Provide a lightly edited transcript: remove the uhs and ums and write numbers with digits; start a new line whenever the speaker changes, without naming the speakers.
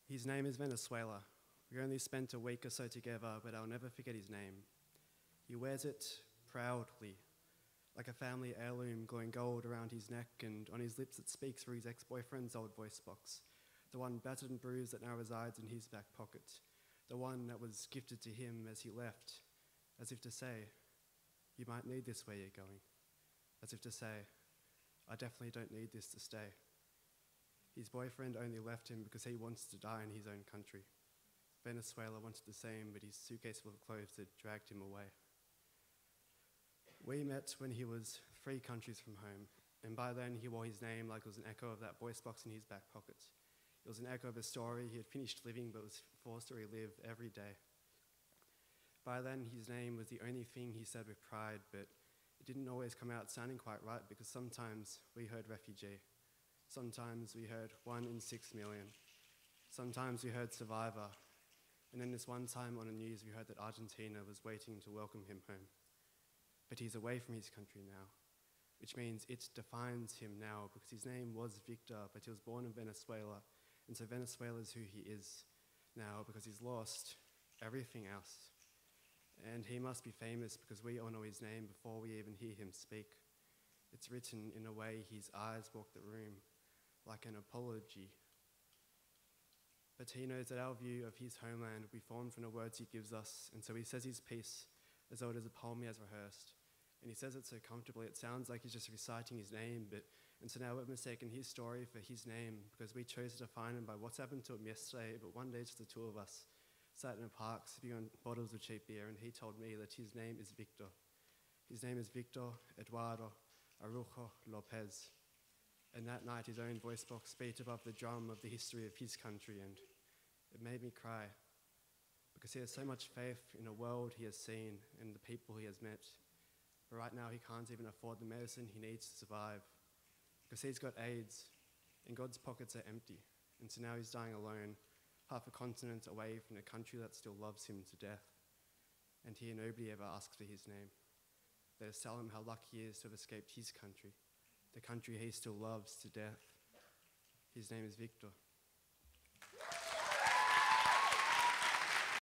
His name is Venezuela. We only spent a week or so together, but I'll never forget his name. He wears it proudly, like a family heirloom glowing gold around his neck, and on his lips it speaks through his ex-boyfriend's old voice box, the one battered and bruised that now resides in his back pocket, the one that was gifted to him as he left, as if to say, you might need this where you're going, as if to say, I definitely don't need this to stay. His boyfriend only left him because he wants to die in his own country. Venezuela wanted the same, but his suitcase full of clothes had dragged him away. We met when he was 3 countries from home, and by then he wore his name like it was an echo of that voice box in his back pocket. It was an echo of a story he had finished living but was forced to relive every day. By then his name was the only thing he said with pride, but it didn't always come out sounding quite right because sometimes we heard refugee. Sometimes we heard 1 in 6 million. Sometimes we heard survivor. And then this one time on the news we heard that Argentina was waiting to welcome him home. But he's away from his country now, which means it defines him now because his name was Victor, but he was born in Venezuela. And so Venezuela is who he is now because he's lost everything else. And he must be famous because we all know his name before we even hear him speak. It's written in a way his eyes walk the room, like an apology. But he knows that our view of his homeland will be formed from the words he gives us, and so he says his piece as though it is a poem he has rehearsed. And he says it so comfortably, it sounds like he's just reciting his name, and so now we've mistaken his story for his name because we chose to define him by what's happened to him yesterday, but one day just the 2 of us sat in a park sipping on bottles of cheap beer, and he told me that his name is Victor. His name is Victor Eduardo Arujo Lopez. And that night his own voice box beat above the drum of the history of his country, and it made me cry because he has so much faith in the world he has seen and the people he has met. But right now he can't even afford the medicine he needs to survive because he's got AIDS and God's pockets are empty. And so now he's dying alone, half a continent away from a country that still loves him to death. And here nobody ever asks for his name. They just tell him how lucky he is to have escaped his country, the country he still loves to death. His name is Victor.